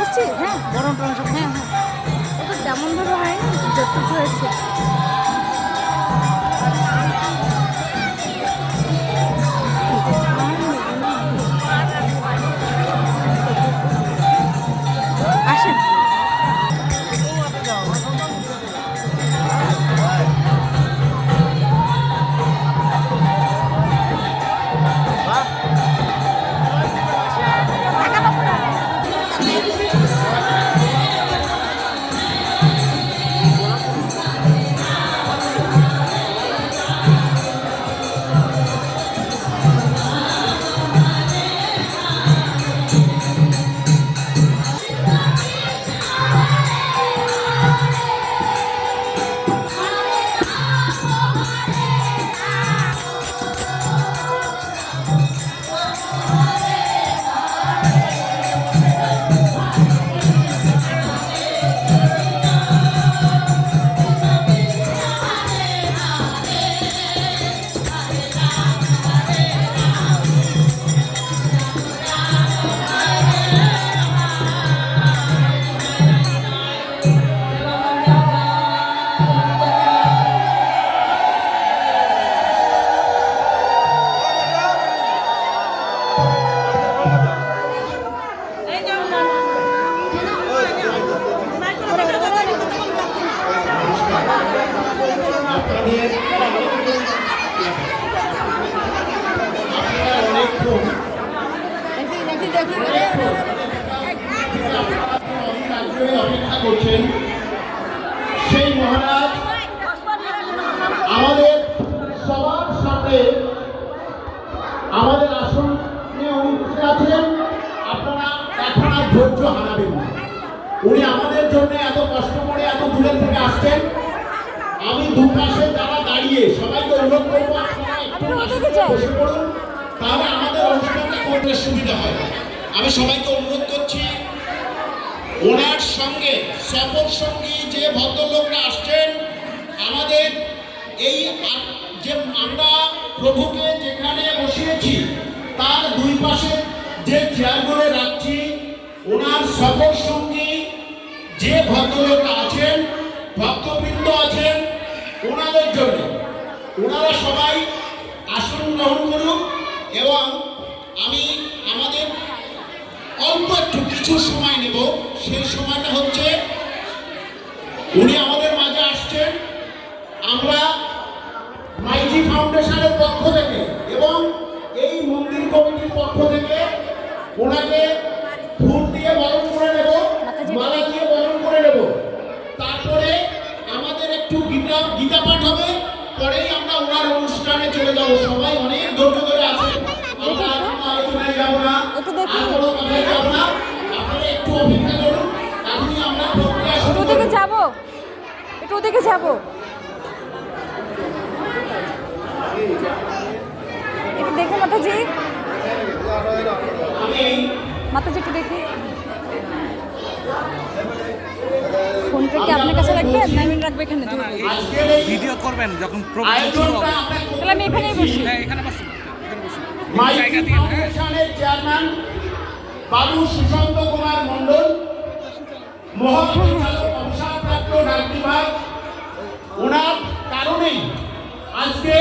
বসছি, হ্যাঁ গরম টরম সব। হ্যাঁ হ্যাঁ, ও তো তেমনভাবে হয়নি, যতটুকু হয়েছে। আসেন। অপেক্ষা করছেন সেই মহারাজ আমাদের সবার সামনে আমাদের আসনে উনি বসে আছেন। আপনারা এখন আর ধৈর্য হারাবেন না। উনি আমাদের জন্য এত কষ্ট করে এত দূরের থেকে আসছেন। আমি দুপাশে যারা দাঁড়িয়ে সবাইকে অনুরোধ করবো আপনারা একটু বসে পড়ুন, তাহলে আমাদের অনুষ্ঠানটা করতে সুবিধা হয়। আমি সবাইকে অনুরোধ করছি ওনার সঙ্গে সফর সঙ্গী যে ভদ্রলোকরা আসছেন, আমাদের এই যে আমরা প্রভুকে যেখানে বসিয়েছি তার দুই পাশে যে চেয়ারগুলো রাখছি, ওনার সফর সঙ্গী যে ভদ্রলোকরা আছেন, ভক্তবৃন্দ আছেন, ওনাদের জন্য ওনারা সবাই আসন গ্রহণ করুন। এবং আমি আমাদের অল্প একটু কিছু সময় নেব। সেই সময়টা হচ্ছে উনি আমাদের মাঝে আসছেন। আমরা মাইজি ফাউন্ডেশনের পক্ষ থেকে এবং এই মন্দির কমিটির পক্ষ থেকে ওনাকে ফুল দিয়ে বরণ করে নেব, মালা দিয়ে বরণ করে নেব। তারপরে আমাদের একটু গীতা পাঠ হবে, পরেই আমরা ওনার অনুষ্ঠানে চলে যাব। সবাই অনেক ধৈর্য ধরে আছেন, আমরা আলোচনায় যাব না, আর কোনো কথায় যাব না। আপনারা একটু অপেক্ষা করুন, এখনই আমরা প্রক্রিয়া শুরু করব। ওদিকে যাবো, একটু ওদিকে যাবো, একটু দেখো মাতাজি, মাতাজি একটু দেখি। ফোনটা কি আপনার কাছে রাখবেন না আমি রাখবো এখানে? ভিডিও করবেন যখন তাহলে আমি এখানেই বসি। এখানে বসুন, মাইজি ফাউন্ডেশনের চেয়ারম্যান বাবু সুশান্ত কুমার মণ্ডল, মহাপরিচালক অবসরপ্রাপ্ত ডাক বিভাগ, ওনার কারণেই আজকে